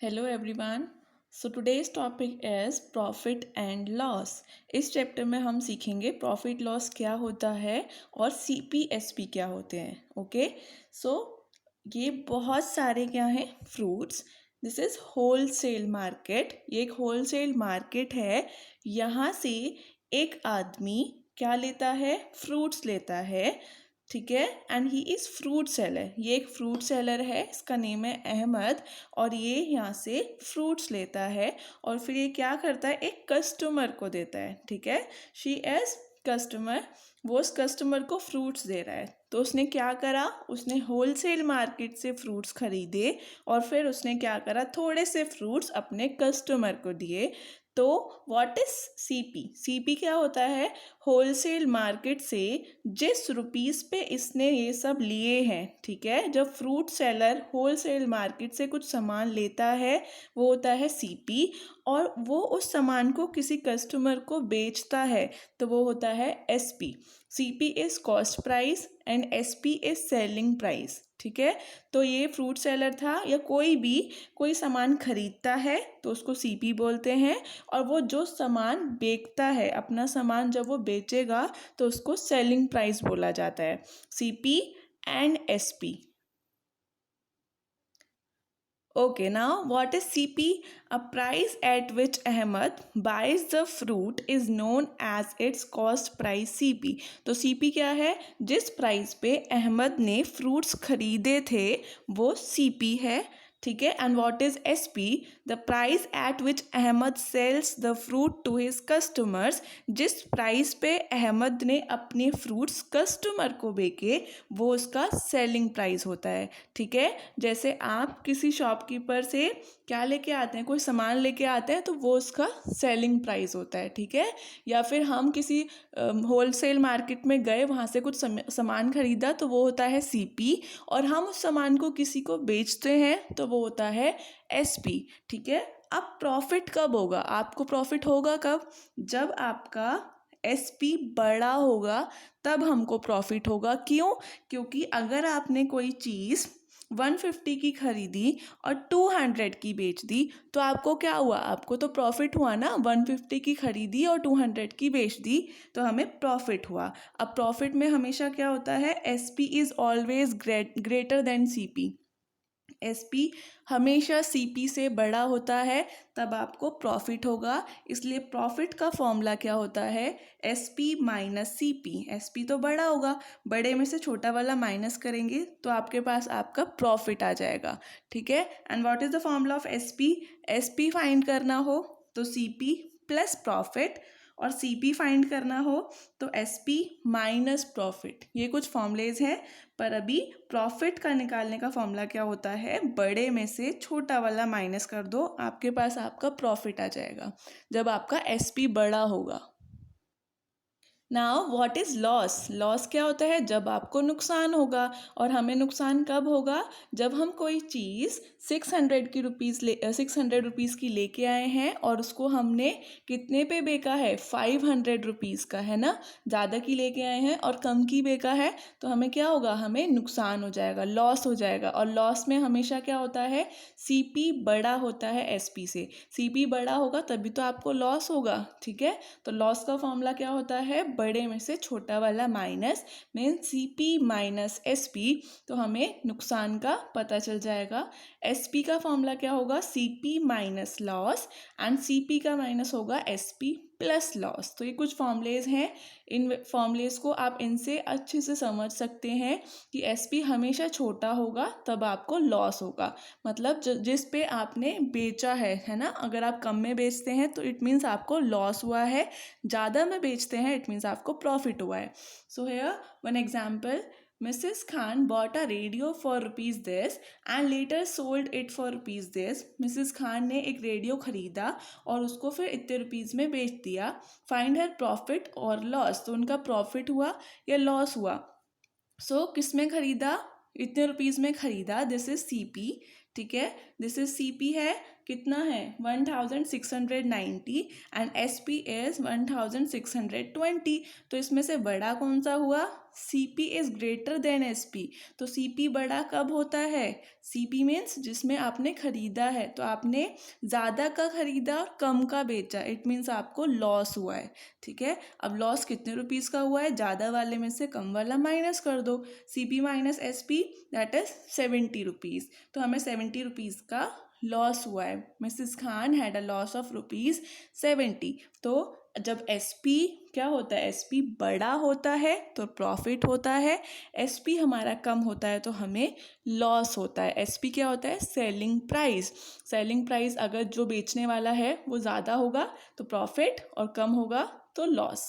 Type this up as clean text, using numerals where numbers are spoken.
Hello everyone. So today's topic is profit and loss. इस chapter में हम सीखेंगे प्रॉफिट लॉस क्या होता है और सीपीएसपी क्या होते हैं। ओके, सो ये बहुत सारे क्या हैं, fruits. This is wholesale market. ये एक होल सेल मार्केट है। यहाँ से एक आदमी क्या लेता है, फ्रूट्स लेता है, ठीक है। And he is fruit seller. ये एक फ्रूट सेलर है, इसका नेम है अहमद। और ये यहाँ से फ्रूट्स लेता है और फिर ये क्या करता है, एक कस्टमर को देता है, ठीक है। शी एज कस्टमर, वो उस कस्टमर को फ्रूट्स दे रहा है। तो उसने क्या करा, उसने होलसेल मार्केट से फ्रूट्स खरीदे और फिर उसने क्या करा, थोड़े से फ्रूट्स अपने कस्टमर को दिए। तो व्हाट इज सीपी? सीपी क्या होता है, होलसेल मार्केट से जिस रुपीस पे इसने ये सब लिए हैं, ठीक है। जब फ्रूट सेलर होलसेल मार्केट से कुछ सामान लेता है वो होता है सीपी, और वो उस सामान को किसी कस्टमर को बेचता है तो वो होता है SP. CP is cost price and SP is selling price, ठीक है। तो ये फ्रूट सेलर था, या कोई भी कोई सामान खरीदता है तो उसको सीपी बोलते हैं, और वो जो सामान बेचता है, अपना सामान जब वो बेचेगा तो उसको सेलिंग प्राइस बोला जाता है। CP and SP. Okay, now what is CP? A price at which Ahmed buys the fruit is known as its cost price CP. तो CP क्या है, जिस प्राइस पे अहमद ने फ्रूट्स खरीदे थे वो CP है, ठीक है। And what is SP? The price at which Ahmed sells the fruit to his customers. जिस प्राइस पे अहमद ने अपने फ्रूट्स कस्टमर को बेचे वो उसका सेलिंग प्राइस होता है, ठीक है। जैसे आप किसी शॉपकीपर से क्या लेके आते हैं, कोई सामान लेके आते हैं तो वो उसका सेलिंग प्राइस होता है, ठीक है। या फिर हम किसी होलसेल मार्केट में गए, वहाँ से कुछ सामान खरीदा तो वो होता है सीपी, और हम उस सामान को किसी को बेचते हैं तो वो होता है एसपी, ठीक है। अब प्रॉफिट कब होगा, आपको प्रॉफिट होगा कब, जब आपका एसपी बड़ा होगा तब हमको प्रॉफिट होगा। क्यों? क्योंकि अगर आपने कोई चीज़ 150 की खरीदी और 200 की बेच दी तो आपको क्या हुआ, आपको तो प्रॉफिट हुआ ना। 150 की खरीदी और 200 की बेच दी तो हमें प्रॉफिट हुआ। अब प्रॉफिट में हमेशा क्या होता है, SP is always greater than CP. SP हमेशा सीपी से बड़ा होता है, तब आपको प्रॉफिट होगा। इसलिए प्रॉफिट का फॉर्मूला क्या होता है, एसपी माइनस सीपी। एसपी तो बड़ा होगा, बड़े में से छोटा वाला माइनस करेंगे तो आपके पास आपका प्रॉफिट आ जाएगा, ठीक है। And what is the formula of SP? SP find करना हो तो सीपी प्लस प्रॉफिट, और सीपी फाइंड करना हो तो एसपी माइनस प्रॉफिट। ये कुछ फॉर्मूलेज हैं, पर अभी प्रॉफिट का निकालने का फॉर्मूला क्या होता है, बड़े में से छोटा वाला माइनस कर दो, आपके पास आपका प्रॉफिट आ जाएगा जब आपका एसपी बड़ा होगा। Now what is loss? Loss क्या होता है, जब आपको नुकसान होगा। और हमें नुकसान कब होगा, जब हम कोई चीज़ 600 रुपीज़ की लेके आए हैं और उसको हमने कितने पे बेचा है, 500 रुपीज़ का, है ना। ज़्यादा की लेके आए हैं और कम की बेचा है तो हमें क्या होगा, हमें नुकसान हो जाएगा, लॉस हो जाएगा। और लॉस में हमेशा क्या होता है, सीपी बड़ा होता है एसपी से। सीपी बड़ा होगा तभी तो आपको लॉस होगा, ठीक है। तो लॉस का फॉर्मूला क्या होता है, बड़े में से छोटा वाला minus, mean CP minus SP. तो हमें नुकसान का पता चल जाएगा। एसपी का फॉर्मूला क्या होगा, CP minus loss, and CP का माइनस होगा एसपी प्लस लॉस। तो ये कुछ फॉर्मूलेज हैं, इन फॉर्मूलेज को आप इनसे अच्छे से समझ सकते हैं कि एसपी हमेशा छोटा होगा तब आपको लॉस होगा। मतलब जिस पे आपने बेचा है ना। अगर आप कम में बेचते हैं तो इट मीन्स आपको लॉस हुआ है, ज़्यादा में बेचते हैं इट मीन्स आपको प्रॉफिट हुआ है। So here one example, Mrs. Khan bought a radio for rupees this and later sold it for rupees this. Mrs. Khan ने एक रेडियो खरीदा और उसको फिर इतने रुपीज़ में बेच दिया। फाइंड हर प्रॉफिट और लॉस, तो उनका प्रॉफिट हुआ या लॉस हुआ। किस में खरीदा, इतने रुपीज़ में खरीदा, दिस इज सीपी, ठीक है। दिस इज सीपी है। कितना है 1690 एंड SP इज 1620। तो इसमें से बड़ा कौन सा हुआ? CP is greater than SP। तो CP बड़ा कब होता है? CP मीन्स जिसमें आपने खरीदा है, तो आपने ज़्यादा का खरीदा और कम का बेचा, इट मीन्स आपको लॉस हुआ है। ठीक है, अब लॉस कितने रुपीज़ का हुआ है? ज़्यादा वाले में से कम वाला माइनस कर दो, CP minus SP that is 70 rupees. तो हमें 70 रुपीज़ का लॉस हुआ है। Mrs Khan had a loss of ₹70। तो जब SP क्या होता है? SP बड़ा होता है तो प्रॉफिट होता है, SP हमारा कम होता है तो हमें लॉस होता है। SP क्या होता है? Selling price. सेलिंग प्राइस अगर जो बेचने वाला है वो ज़्यादा होगा तो प्रॉफिट और कम होगा तो लॉस।